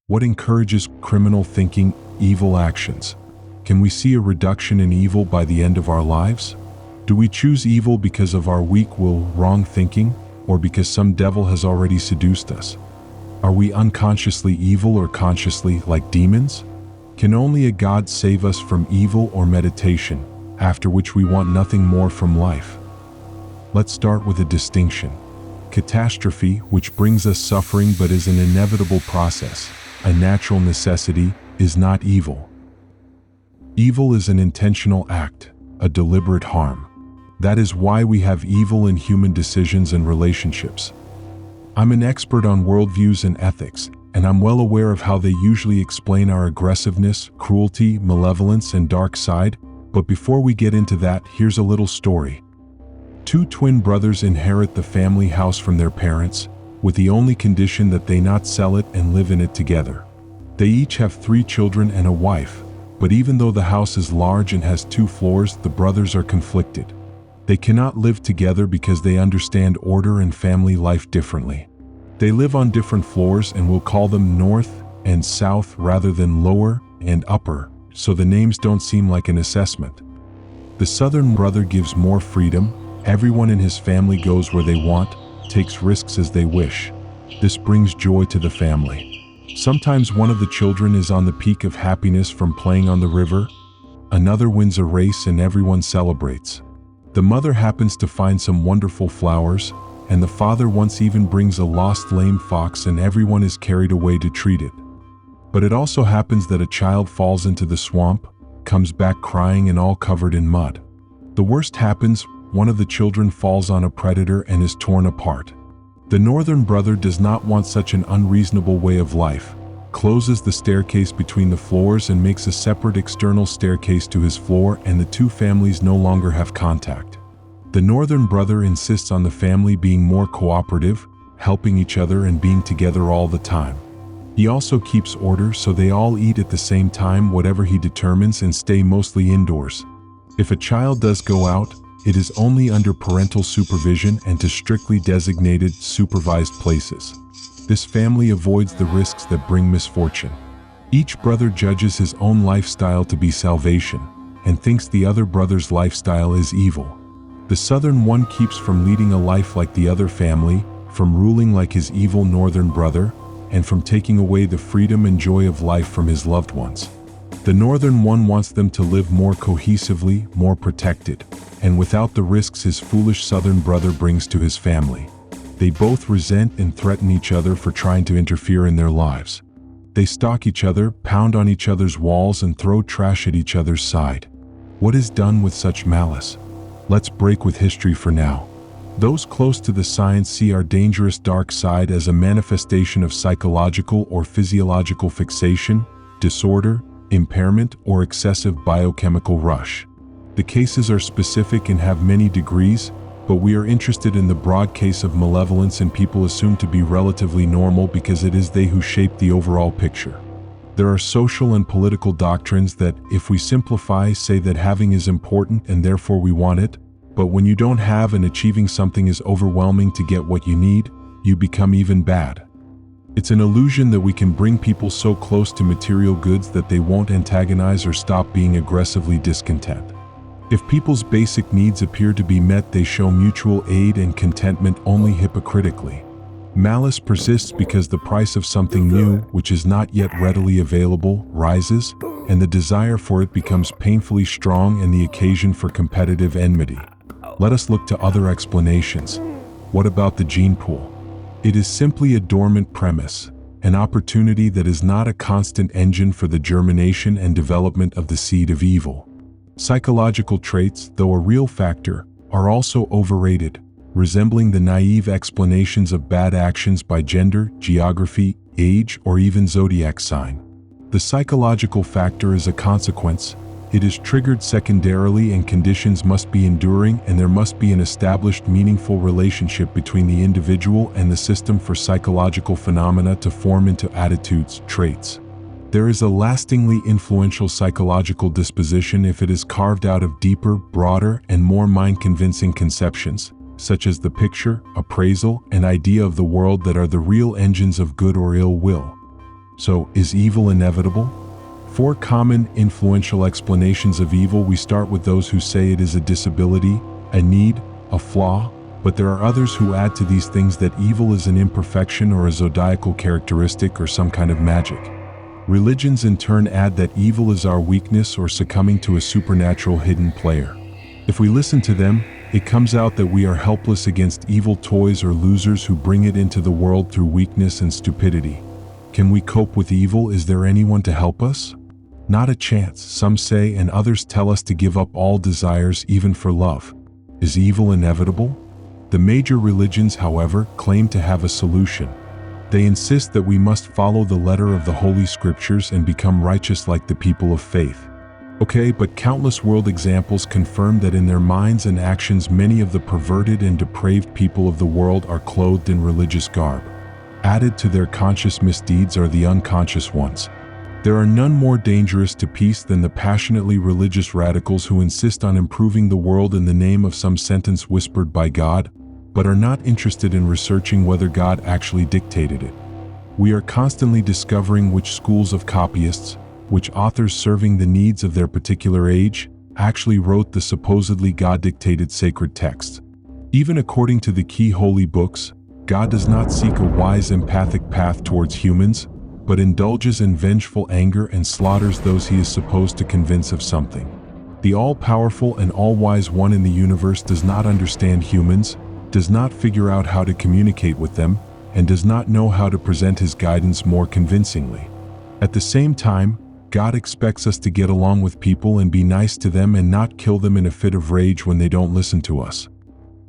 What encourages criminal thinking, evil actions? Can we see a reduction in evil by the end of our lives? Do we choose evil because of our weak will, wrong thinking, or because some devil has already seduced us? Are we unconsciously evil or consciously like demons? Can only a God save us from evil or meditation, after which we want nothing more from life? Let's start with a distinction. Catastrophe, which brings us suffering but is an inevitable process, a natural necessity, is not evil. Evil is an intentional act, a deliberate harm. That is why we have evil in human decisions and relationships. I'm an expert on worldviews and ethics, and I'm well aware of how they usually explain our aggressiveness, cruelty, malevolence, and dark side, but before we get into that, here's a little story. Two twin brothers inherit the family house from their parents, with the only condition that they not sell it and live in it together. They each have 3 children and a wife, but even though the house is large and has 2 floors, the brothers are conflicted. They cannot live together because they understand order and family life differently. They live on different floors and we'll call them north and south rather than lower and upper, so the names don't seem like an assessment. The southern brother gives more freedom. Everyone in his family goes where they want, takes risks as they wish. This brings joy to the family. Sometimes one of the children is on the peak of happiness from playing on the river. Another wins a race and everyone celebrates. The mother happens to find some wonderful flowers, and the father once even brings a lost lame fox and everyone is carried away to treat it. But it also happens that a child falls into the swamp, comes back crying and all covered in mud. The worst happens. One of the children falls on a predator and is torn apart. The northern brother does not want such an unreasonable way of life, closes the staircase between the floors and makes a separate external staircase to his floor, and the 2 families no longer have contact. The northern brother insists on the family being more cooperative, helping each other and being together all the time. He also keeps order so they all eat at the same time, whatever he determines, and stay mostly indoors. If a child does go out, it is only under parental supervision and to strictly designated, supervised places. This family avoids the risks that bring misfortune. Each brother judges his own lifestyle to be salvation, and thinks the other brother's lifestyle is evil. The southern one keeps from leading a life like the other family, from ruling like his evil northern brother, and from taking away the freedom and joy of life from his loved ones. The northern one wants them to live more cohesively, more protected, and without the risks his foolish southern brother brings to his family. They both resent and threaten each other for trying to interfere in their lives. They stalk each other, pound on each other's walls, and throw trash at each other's side. What is done with such malice? Let's break with history for now. Those close to the science see our dangerous dark side as a manifestation of psychological or physiological fixation, disorder, impairment, or excessive biochemical rush. The cases are specific and have many degrees, but we are interested in the broad case of malevolence and people assumed to be relatively normal because it is they who shape the overall picture. There are social and political doctrines that, if we simplify, say that having is important and therefore we want it, but when you don't have and achieving something is overwhelming to get what you need, you become even bad. It's an illusion that we can bring people so close to material goods that they won't antagonize or stop being aggressively discontent. If people's basic needs appear to be met, they show mutual aid and contentment only hypocritically. Malice persists because the price of something new, which is not yet readily available, rises, and the desire for it becomes painfully strong and the occasion for competitive enmity. Let us look to other explanations. What about the gene pool? It is simply a dormant premise, an opportunity that is not a constant engine for the germination and development of the seed of evil. Psychological traits, though a real factor, are also overrated, resembling the naive explanations of bad actions by gender, geography, age, or even zodiac sign. The psychological factor is a consequence. It is triggered secondarily, and conditions must be enduring, and there must be an established meaningful relationship between the individual and the system for psychological phenomena to form into attitudes, traits. There is a lastingly influential psychological disposition if it is carved out of deeper, broader, and more mind-convincing conceptions, such as the picture, appraisal, and idea of the world that are the real engines of good or ill will. So, is evil inevitable? 4 common, influential explanations of evil. We start with those who say it is a disability, a need, a flaw, but there are others who add to these things that evil is an imperfection or a zodiacal characteristic or some kind of magic. Religions in turn add that evil is our weakness or succumbing to a supernatural hidden player. If we listen to them, it comes out that we are helpless against evil toys or losers who bring it into the world through weakness and stupidity. Can we cope with evil? Is there anyone to help us? Not a chance, some say, and others tell us to give up all desires even for love. Is evil inevitable? The major religions, however, claim to have a solution. They insist that we must follow the letter of the Holy Scriptures and become righteous like the people of faith. Okay, but countless world examples confirm that in their minds and actions many of the perverted and depraved people of the world are clothed in religious garb. Added to their conscious misdeeds are the unconscious ones. There are none more dangerous to peace than the passionately religious radicals who insist on improving the world in the name of some sentence whispered by God, but are not interested in researching whether God actually dictated it. We are constantly discovering which schools of copyists, which authors serving the needs of their particular age, actually wrote the supposedly God-dictated sacred texts. Even according to the key holy books, God does not seek a wise empathic path towards humans, but indulges in vengeful anger and slaughters those he is supposed to convince of something. The all-powerful and all-wise one in the universe does not understand humans, does not figure out how to communicate with them, and does not know how to present his guidance more convincingly. At the same time, God expects us to get along with people and be nice to them and not kill them in a fit of rage when they don't listen to us.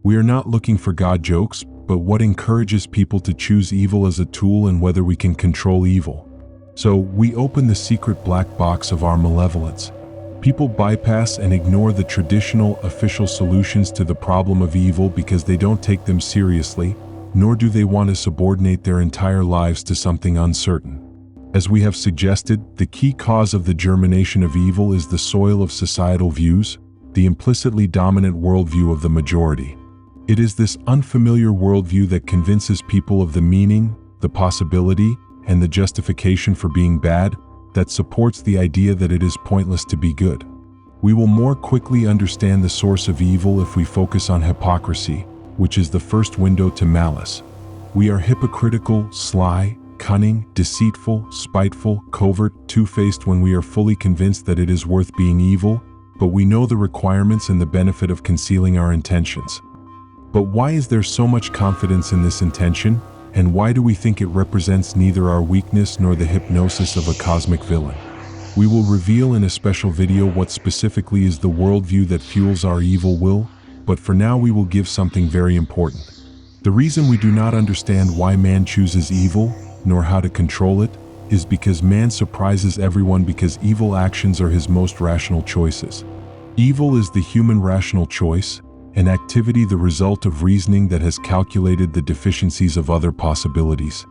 We are not looking for God jokes, but what encourages people to choose evil as a tool and whether we can control evil. So, we open the secret black box of our malevolence. People bypass and ignore the traditional official solutions to the problem of evil because they don't take them seriously, nor do they want to subordinate their entire lives to something uncertain. As we have suggested, the key cause of the germination of evil is the soil of societal views, the implicitly dominant worldview of the majority. It is this unfamiliar worldview that convinces people of the meaning, the possibility, and the justification for being bad, that supports the idea that it is pointless to be good. We will more quickly understand the source of evil if we focus on hypocrisy, which is the first window to malice. We are hypocritical, sly, cunning, deceitful, spiteful, covert, two-faced when we are fully convinced that it is worth being evil, but we know the requirements and the benefit of concealing our intentions. But why is there so much confidence in this intention, and why do we think it represents neither our weakness nor the hypnosis of a cosmic villain? We will reveal in a special video what specifically is the worldview that fuels our evil will, but for now we will give something very important. The reason we do not understand why man chooses evil, nor how to control it, is because man surprises everyone because evil actions are his most rational choices. Evil is the human rational choice, an activity the result of reasoning that has calculated the deficiencies of other possibilities.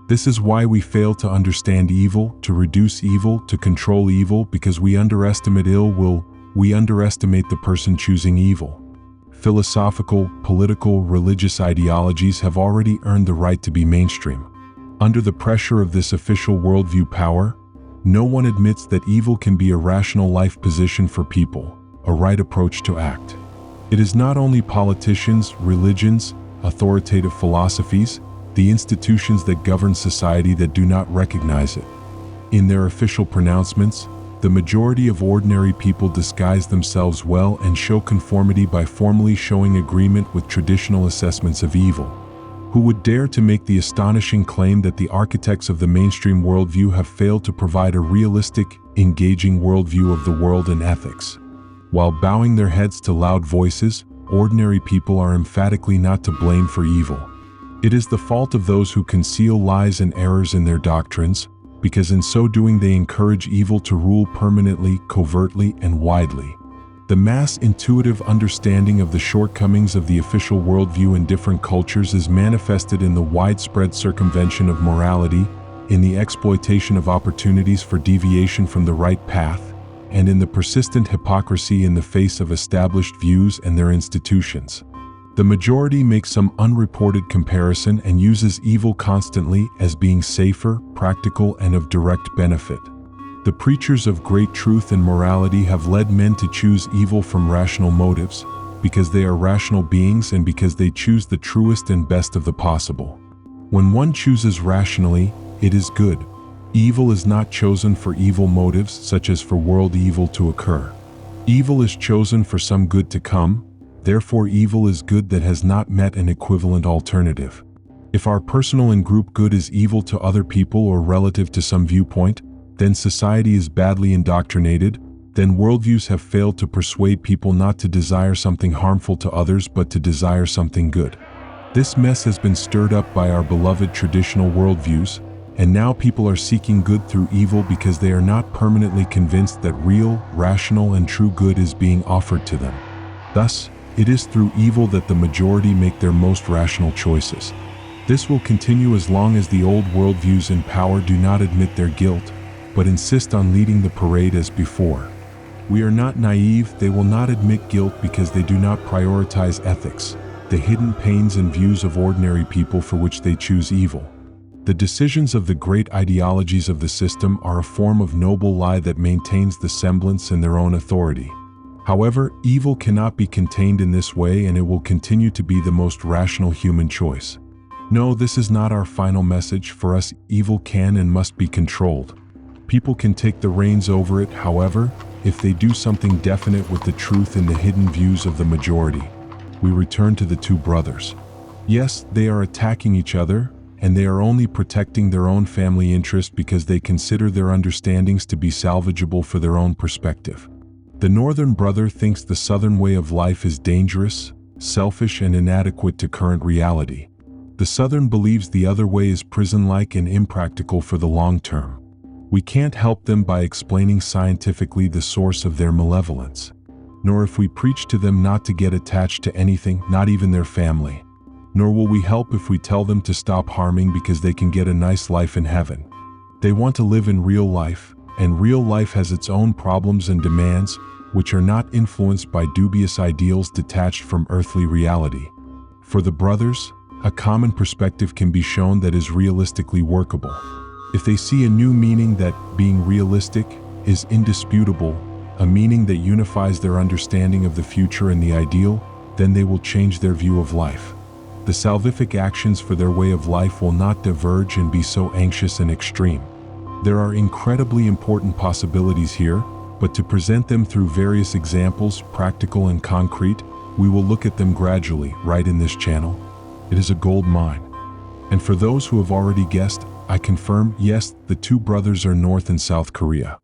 This is why we fail to understand evil, to reduce evil, to control evil, because we underestimate ill will, we underestimate the person choosing evil. Philosophical, political, religious ideologies have already earned the right to be mainstream. Under the pressure of this official worldview power, no one admits that evil can be a rational life position for people, a right approach to act. It is not only politicians, religions, authoritative philosophies, the institutions that govern society that do not recognize it. In their official pronouncements, the majority of ordinary people disguise themselves well and show conformity by formally showing agreement with traditional assessments of evil. Who would dare to make the astonishing claim that the architects of the mainstream worldview have failed to provide a realistic, engaging worldview of the world and ethics? While bowing their heads to loud voices, ordinary people are emphatically not to blame for evil. It is the fault of those who conceal lies and errors in their doctrines, because in so doing they encourage evil to rule permanently, covertly, and widely. The mass intuitive understanding of the shortcomings of the official worldview in different cultures is manifested in the widespread circumvention of morality, in the exploitation of opportunities for deviation from the right path, and in the persistent hypocrisy in the face of established views and their institutions. The majority makes some unreported comparison and uses evil constantly as being safer, practical, and of direct benefit. The preachers of great truth and morality have led men to choose evil from rational motives, because they are rational beings and because they choose the truest and best of the possible. When one chooses rationally, it is good. Evil is not chosen for evil motives, such as for world evil to occur. Evil is chosen for some good to come, therefore evil is good that has not met an equivalent alternative. If our personal and group good is evil to other people or relative to some viewpoint, then society is badly indoctrinated, then worldviews have failed to persuade people not to desire something harmful to others but to desire something good. This mess has been stirred up by our beloved traditional worldviews, and now people are seeking good through evil because they are not permanently convinced that real, rational, and true good is being offered to them. Thus, it is through evil that the majority make their most rational choices. This will continue as long as the old worldviews in power do not admit their guilt, but insist on leading the parade as before. We are not naive. They will not admit guilt because they do not prioritize ethics, the hidden pains and views of ordinary people for which they choose evil. The decisions of the great ideologies of the system are a form of noble lie that maintains the semblance in their own authority. However, evil cannot be contained in this way, and it will continue to be the most rational human choice. No, this is not our final message. For us, evil can and must be controlled. People can take the reins over it, however, if they do something definite with the truth in the hidden views of the majority. We return to the two brothers. Yes, they are attacking each other, and they are only protecting their own family interest because they consider their understandings to be salvageable for their own perspective. The northern brother thinks the southern way of life is dangerous, selfish, and inadequate to current reality. The southern believes the other way is prison-like and impractical for the long term. We can't help them by explaining scientifically the source of their malevolence, nor if we preach to them not to get attached to anything, not even their family. Nor will we help if we tell them to stop harming because they can get a nice life in heaven. They want to live in real life, and real life has its own problems and demands, which are not influenced by dubious ideals detached from earthly reality. For the brothers, a common perspective can be shown that is realistically workable. If they see a new meaning that, being realistic, is indisputable, a meaning that unifies their understanding of the future and the ideal, then they will change their view of life. The salvific actions for their way of life will not diverge and be so anxious and extreme. There are incredibly important possibilities here, but to present them through various examples, practical and concrete, we will look at them gradually, right in this channel. It is a gold mine. And for those who have already guessed, I confirm, yes, the two brothers are North and South Korea.